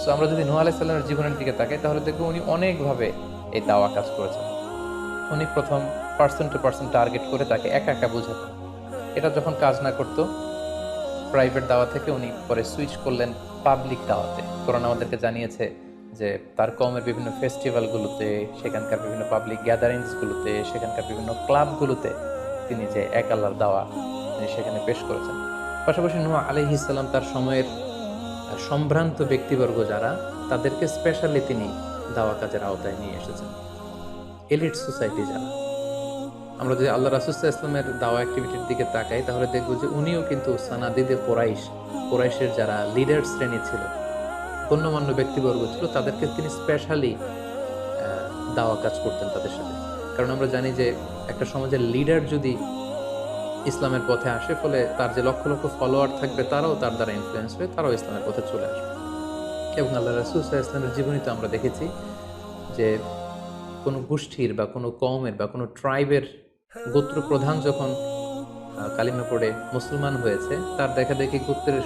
সো আমরা যদি নূহ আলাইহিস সালামের জীবনের দিকে তাকাই, তাহলে দেখবো উনি অনেকভাবে এই দাওয়া কাজ করেছেন। উনি প্রথম পার্সন টু পার্সন টার্গেট করে তাকে একা একা বোঝাতেন। এটা যখন কাজ না করতো, প্রাইভেট দাওয়া থেকে উনি পরে সুইচ করলেন পাবলিক দাওয়াতে। কোরআন আমাদেরকে জানিয়েছে যে তার কওমের বিভিন্ন ফেস্টিভ্যালগুলোতে, সেখানকার বিভিন্ন পাবলিক গ্যাদারিংসগুলোতে, সেখানকার বিভিন্ন ক্লাবগুলোতে তিনি যে এক আল্লাহর দাওয়া তিনি সেখানে পেশ করেছেন। পাশাপাশি নূহ আলাইহিস সালাম তার সময়ের সম্ভ্রান্ত ব্যক্তিবর্গ যারা, তাদেরকে স্পেশালি তিনি দাওয়া কাজের আওতায় নিয়ে এসেছেন। এলিট সোসাইটি যারা, আমরা যদি আল্লাহ রাসূল সাল্লাল্লাহু আলাইহি ওয়াসাল্লামের দাওয়া অ্যাক্টিভিটির দিকে তাকাই, তাহলে দেখব যে উনিও কিন্তু সানাদিদে কোরাইশের যারা লিডার শ্রেণী ছিল, গণ্যমান্য ব্যক্তিবর্গ ছিল, তাদেরকে তিনি স্পেশালি দাওয়া কাজ করতেন তাদের সাথে। কারণ আমরা জানি যে একটা সমাজের লিডার যদি ইসলামের পথে আসে, ফলে তার যে লক্ষ লক্ষ ফলোয়ার থাকবে, তারাও তার দ্বারা ইনফ্লুয়েন্স হয়ে তারাও ইসলামের পথে চলে আসবে। এবং আল্লাহ রাসূল সাল্লাল্লাহু আলাইহি ওয়াসাল্লামের জীবনীতে আমরা দেখেছি যে কোনো গোষ্ঠীর বা কোনো কওমের বা কোনো ট্রাইবের গোত্র প্রধান যখন কালিমা পড়ে মুসলমান হয়েছে, তার দেখা দেখি গোত্রের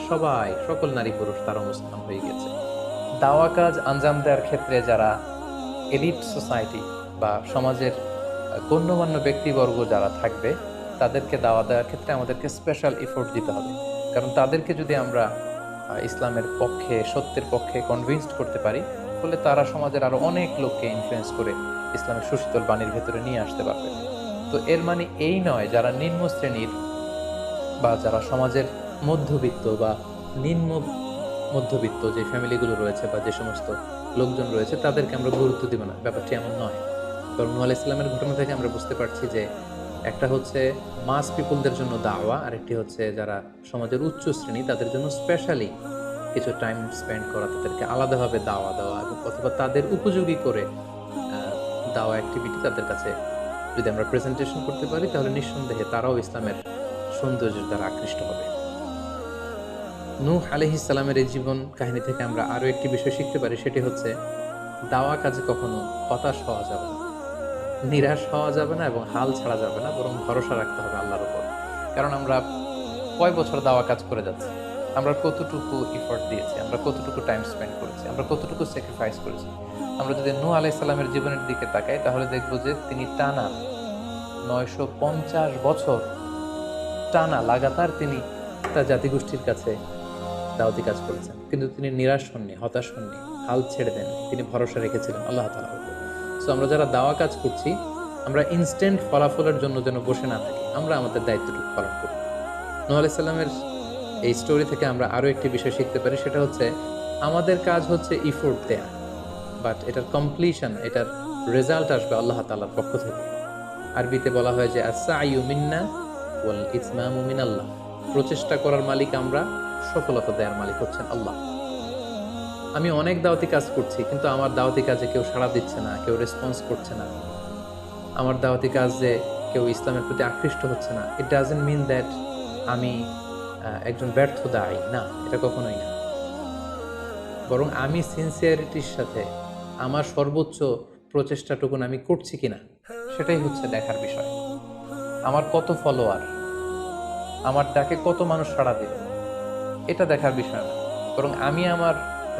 সকল নারী পুরুষ তারা মুসলমান হয়ে গেছে। দাওয়া কাজ আঞ্জাম দেওয়ার ক্ষেত্রে যারা এলিট সোসাইটি বা সমাজের গণ্যমান্য ব্যক্তিবর্গ যারা থাকবে, তাদেরকে দাওয়া দেওয়ার ক্ষেত্রে আমাদেরকে স্পেশাল এফোর্ট দিতে হবে। কারণ তাদেরকে যদি আমরা ইসলামের পক্ষে, সত্যের পক্ষে কনভিন্সড করতে পারি, ফলে তারা সমাজের আরো অনেক লোককে ইনফ্লুয়েন্স করে ইসলামের সুশীতল বাণীর ভেতরে নিয়ে আসতে পারবে। তো এর মানে এই নয় যারা নিম্ন শ্রেণীর বা যারা সমাজের মধ্যবিত্ত বা নিম্ন মধ্যবিত্ত যে ফ্যামিলিগুলো রয়েছে বা যে সমস্ত লোকজন রয়েছে, তাদেরকে আমরা গুরুত্ব দিব না, ব্যাপারটি এমন নয়। কারণ নূহ আলাইহিস সালামের ঘটনা থেকে আমরা বুঝতে পারছি যে একটা হচ্ছে মাস পিপলদের জন্য দাওয়া, আর একটি হচ্ছে যারা সমাজের উচ্চ শ্রেণী, তাদের জন্য স্পেশালি কিছু টাইম স্পেন্ড করা, তাদেরকে আলাদাভাবে দাওয়া দেওয়া, অথবা তাদের উপযোগী করে দাওয়া অ্যাক্টিভিটি তাদের কাছে যদি আমরা প্রেজেন্টেশন করতে পারি, তাহলে নিঃসন্দেহে তারাও ইসলামের সৌন্দর্যের দ্বারা আকৃষ্ট হবে। নূহ আলাইহিস সালামের এই জীবন কাহিনী থেকে আমরা আরো একটি বিষয় শিখতে পারি, সেটি হচ্ছে দাওয়া কাজে কখনো হতাশ হওয়া যাবে না, নিরাশ হওয়া যাবে না, এবং হাল ছাড়া যাবে না, বরং ভরসা রাখতে হবে আল্লাহর উপর। কারণ আমরা কয় বছর দাওয়া কাজ করে যাচ্ছি, আমরা কতটুকু এফোর্ট দিয়েছি, আমরা কতটুকু টাইম স্পেন্ড করেছি, আমরা কতটুকু স্যাক্রিফাইস করেছি। আমরা যদি নূহ আলাইহিস সালামের জীবনের দিকে তাকাই, তাহলে দেখব যে তিনি টানা 950 বছর টানা লাগাতার তিনি তার জাতিগোষ্ঠীর কাছে দাওয়াতি কাজ করেছেন, কিন্তু তিনি নিরাশ হননি, হতাশ হননি, হাল ছেড়ে দেন। তিনি ভরসা রেখেছিলেন আল্লাহ তাআলার উপর। সো আমরা যারা দাওয়া কাজ করছি, আমরা ইনস্ট্যান্ট ফলাফলের জন্য যেন বসে না থাকি, আমরা আমাদের দায়িত্বটুকু পালন করি। নূহ আলাইহিস সালামের এই স্টোরি থেকে আমরা আরো একটি বিষয় শিখতে পারি, সেটা হচ্ছে আমাদের কাজ হচ্ছে ইফোর্ট দেয়া, বাট এটার কমপ্লিশন, এটার রেজাল্ট আসবে আল্লাহ তাআলার পক্ষ থেকে। আরবিতে বলা হয় যে আস-সা'য়ু মিন্না ওয়াল ইতমামু মিনাল্লাহ, প্রচেষ্টা করার মালিক আমরা, সফলতা দেওয়ার মালিক হচ্ছেন আল্লাহ। আমি অনেক দাওয়াতি কাজ করছি, কিন্তু আমার দাওয়াতি কাজে কেউ সাড়া দিচ্ছে না, কেউ রেসপন্স করছে না, আমার দাওয়াতি কাজে কেউ ইসলামের প্রতি আকৃষ্ট হচ্ছে না, ইট ডাজন্ট মিন দ্যাট আমি একজন ব্যর্থ দায়ী, না, এটা কখনোই না। বরং আমি সিনসিয়ারিটির সাথে আমার সর্বোচ্চ প্রচেষ্টাটুকুন আমি করছি কিনা, সেটাই হচ্ছে দেখার বিষয়। আমার কত ফলোয়ার, আমার ডাকে কত মানুষ সাড়া দিবে, এটা দেখার বিষয় না, বরং আমি আমার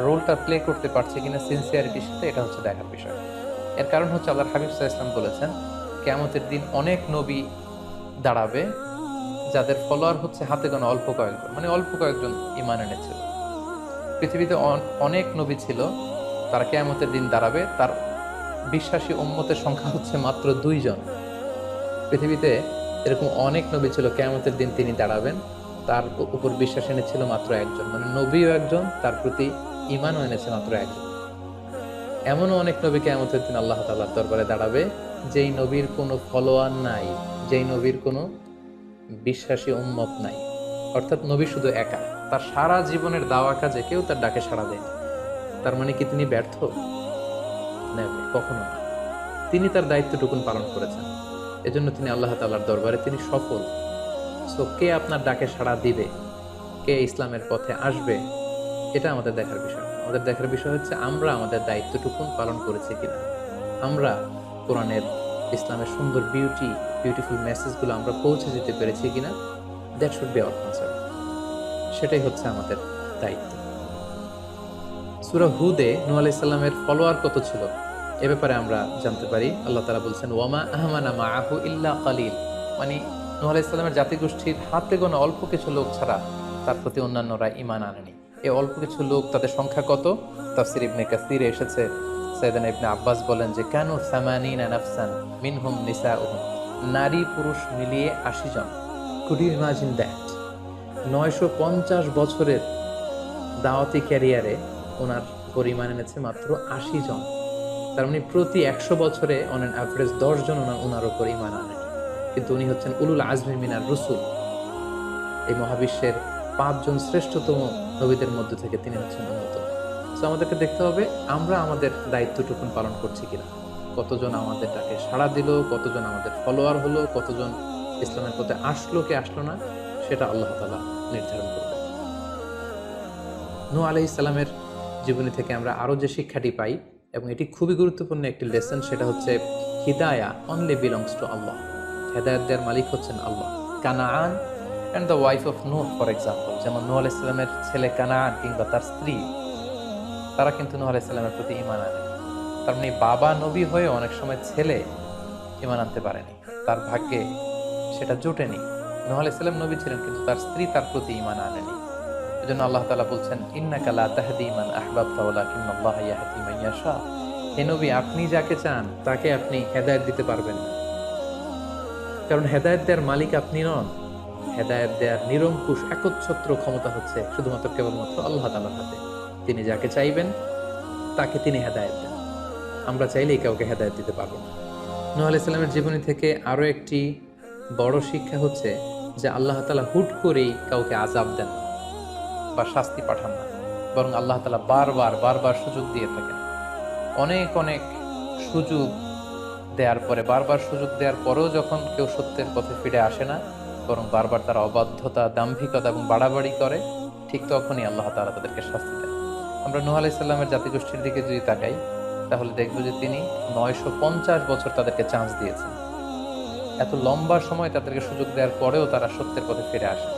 রোলটা প্লে করতে পারছি কিনা সিনসিয়ারিটির সাথে, এটা হচ্ছে দেখার বিষয়। এর কারণ হচ্ছে আল্লাহর হাবিব সাল্লাল্লাহু আলাইহি ওয়াসাল্লাম বলেছেন, কিয়ামতের দিন অনেক নবী দাঁড়াবে যাদের ফলোয়ার হচ্ছে হাতে গোনা অল্প কয়েকজন, মানে অল্প কয়েকজন ঈমান এনেছিল। পৃথিবীতে অনেক নবী ছিল, তারা কিয়ামতের দিন দাঁড়াবে, তার বিশ্বাসী উম্মতের সংখ্যা হচ্ছে মাত্র 2 জন। পৃথিবীতে এরকম অনেক নবী ছিল, কিয়ামতের দিন তিনি দাঁড়াবেন, তার উপর বিশ্বাস এনেছিল মাত্র একজন, মানে নবীও একজন, তার প্রতি ঈমানও এনেছে মাত্র একজন। এমনও অনেক নবী কিয়ামতের দিন আল্লাহ তাআলার দরবারে দাঁড়াবে, যেই নবীর কোনো ফলোয়ার নাই, যেই নবীর কোনো বিশ্বাসী উম্মত নাই, অর্থাৎ নবী শুধু একা, তার সারা জীবনের দাওয়া কাজে কেউ তার ডাকে সাড়া দেয়নি। তার মানে কি তিনি ব্যর্থ? নেবে, কখনো না। তিনি তার দায়িত্বটুকুন পালন করেছেন, এজন্য তিনি আল্লাহ তাআলার দরবারে তিনি সফল। সো কে আপনার ডাকে সাড়া দিবে, কে ইসলামের পথে আসবে, এটা আমাদের দেখার বিষয় না। আমাদের দেখার বিষয় হচ্ছে আমরা আমাদের দায়িত্বটুকুন পালন করেছি কিনা, আমরা কোরআনের, ইসলামের সুন্দর বিউটিফুল মেসেজগুলো আমরা পৌঁছে দিতে পেরেছি কিনা। That should be hour concern, সেটাই হচ্ছে আমাদের দায়িত্ব। সূরা হুদে নূহ আলাইহিস সালামের ফলোয়ার কত ছিল এ ব্যাপারে আমরা জানতে পারি। আল্লাহ তাআলা বলছেন, ওয়ামা আহমানা মাআহু ইল্লা কালিল, মানে নূহ আলাইহিস সালামের জাতিগোষ্ঠীর হাতে গোনা অল্প কিছু লোক ছাড়া তার প্রতি অন্যান্যরা ঈমান আনেনি। এই অল্প কিছু লোক, তাদের সংখ্যা কত? তাফসীর ইবনে কাসিরে এসেছে, সাইয়েদনা ইবনে আব্বাস বলেন যে কানু সামানিনা নাফসান মিনহুম নিসাউহুম, নারী পুরুষ মিলিয়ে 80 জন। Could you imagine that? 950 বছরের দাওয়াতি ক্যারিয়ারে ওনার পরিমাণ এনেছে মাত্র 80 জন। তার মানে প্রতি 100 বছরে অন অ্যান অ্যাভারেজ 10 জন ওনার উপর ঈমান আনেন। কিন্তু উনি হচ্ছেন উলুল আজমি মিনার রসুল, এই মহাবিশ্বের 5 জন শ্রেষ্ঠতম নবীদের মধ্যে থেকে তিনি হচ্ছেন অন্যতম। তো আমাদেরকে দেখতে হবে আমরা আমাদের দায়িত্বটুকুন পালন করছি কিনা। কতজন আমাদের ডাকে সাড়া দিল, কতজন আমাদের ফলোয়ার হলো, কতজন ইসলামের পথে আসলো কে আসলো না, সেটা আল্লাহ তাআলা নির্ধারণ করবে। নূহ আলাইহিস সালামের জীবনী থেকে আমরা আরো যে শিক্ষাটি পাই, এবং এটি খুবই গুরুত্বপূর্ণ একটি লেসন, সেটা হচ্ছে হিদায়া অনলি বিলংস টু আল্লাহ। হেদায়েত দেওয়ার মালিক হচ্ছেন Allah. Canaan and the wife of নূহ ফর এক্সাম্পল, যেমন নূহ আলাইহিস সালামের ছেলে কানাআন কিংবা তার স্ত্রী, তারা কিন্তু নূহ আলাইহিস সালামের প্রতি ঈমান আনে। তার মানে বাবা নবী হয়ে অনেক সময় ছেলে ঈমান আনতে পারেনি, তার ভাগ্যে সেটা জোটেনি। নূহ আলাইহিস সালাম নবী ছিলেন, কিন্তু তার স্ত্রী তার প্রতি ঈমান আনেনি। এজন্য আল্লাহ তাআলা বলছেন, ইন্নাকা লা তাহদি মান আহবাবতা ওয়ালাকিন্নাল্লাহা ইয়াহদি মান ইয়াশা। হে নবী, আপনি যাকে চান তাকে আপনি হেদায়েত দিতে পারবেন না, কারণ হেদায়েত দেওয়ার মালিক আপনি নন। হেদায়েত দেওয়ার নিরঙ্কুশ একচ্ছত্র ক্ষমতা হচ্ছে শুধুমাত্র কেবলমাত্র আল্লাহ তাআলার হাতে। তিনি যাকে চাইবেন তাকে তিনি হেদায়েত দেন। আমরা চাইলেই কাউকে হেদায়েত দিতে পারবো না। নূহ আলাইহিস সালামের জীবনী থেকে আরো একটি বড় শিক্ষা হচ্ছে যে আল্লাহ তাআলা হুট করেই কাউকে আযাব দেন না বা শাস্তি পাঠান না, বরং আল্লাহ তাআলা বারবার সুযোগ দিয়ে থাকেন। অনেক সুযোগ দেওয়ার পরে, বারবার সুযোগ দেওয়ার পরেও যখন কেউ সত্যের পথে ফিরে আসে না, বরং বারবার তারা অবাধ্যতা, দাম্ভিকতা এবং বাড়াবাড়ি করে, ঠিক তখনই আল্লাহ তাআলা তাদেরকে শাস্তি দেন। আমরা নূহ আলাইহিস সালামের জাতিগোষ্ঠীর দিকে যদি তাকাই, তাহলে দেখব যে তিনি 950 বছর তাদেরকে চান্স দিয়েছেন। এত লম্বা সময় তাদেরকে সুযোগ দেওয়ার পরেও তারা সত্যের পথে ফিরে আসে,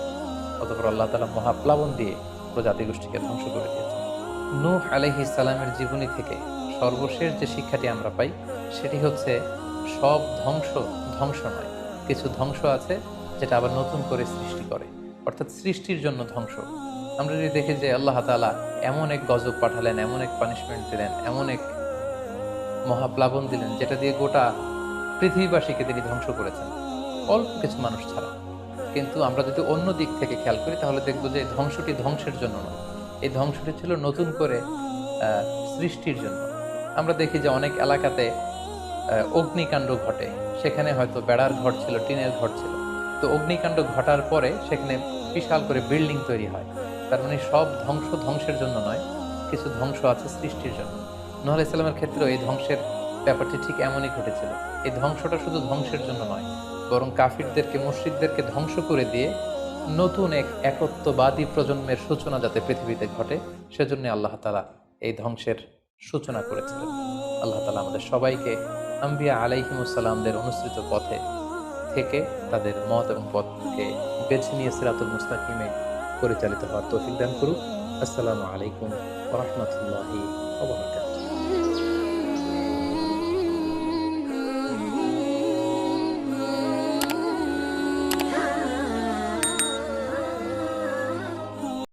অতঃপর আল্লাহ তাআলা মহাপ্লাবন দিয়ে পুরো জাতিগোষ্ঠীকে ধ্বংস করে দিয়েছেন। নূহ আলাইহিস সালামের জীবনী থেকে সর্বশেষ যে শিক্ষাটি আমরা পাই, সেটি হচ্ছে সব ধ্বংস নয়। কিছু ধ্বংস আছে যেটা আবার নতুন করে সৃষ্টি করে, অর্থাৎ সৃষ্টির জন্য ধ্বংস। আমরা যদি দেখি যে আল্লাহ তাআলা এমন এক গজব পাঠালেন, এমন এক পানিশমেন্ট দিলেন, এমন এক মহাপ্লাবন দিলেন, যেটা দিয়ে গোটা পৃথিবীবাসীকে তিনি ধ্বংস করেছেন, অল্প কিছু মানুষ ছাড়া। কিন্তু আমরা যদি অন্য দিক থেকে খেয়াল করি, তাহলে দেখব যে ধ্বংসটি ধ্বংসের জন্য নয়, এই ধ্বংসটি ছিল নতুন করে সৃষ্টির জন্য। আমরা দেখি যে অনেক এলাকাতে অগ্নিকাণ্ড ঘটে, সেখানে হয়তো বেড়ার ঘর ছিল, টিনের ঘর ছিল, তো অগ্নিকাণ্ড ঘটার পরে সেখানে বিশাল করে বিল্ডিং তৈরি হয়। তার মানে সব ধ্বংসের জন্য নয়, কিছু ধ্বংস আছে সৃষ্টির জন্য। নূহ আলাইহিস সালামের ক্ষেত্রেও এই ধ্বংসের ব্যাপারটি ঠিক এমনই ঘটেছিল। এই ধ্বংসটা শুধু ধ্বংসের জন্য নয়, বরং কাফিরদেরকে, মুশরিকদেরকে ধ্বংস করে দিয়ে নতুন এক একত্ববাদী প্রজন্মের সূচনা যাতে পৃথিবীতে ঘটে, সেজন্য আল্লাহ তাআলা এই ধ্বংসের সূচনা করেছিলেন। আল্লাহ তাআলা আমাদের সবাইকে আম্বিয়া আলাইহিমুস সালামদের অনুসৃত পথে থেকে তাদের মত এবং পথকে বেছে নিয়ে সিরাতুল মুস্তাকিমে পরিচালিত হওয়ার তৌফিক দান করুক। আসসালামু আলাইকুম ওয়া রাহমাতুল্লাহি ওয়া বারাকাতুহু।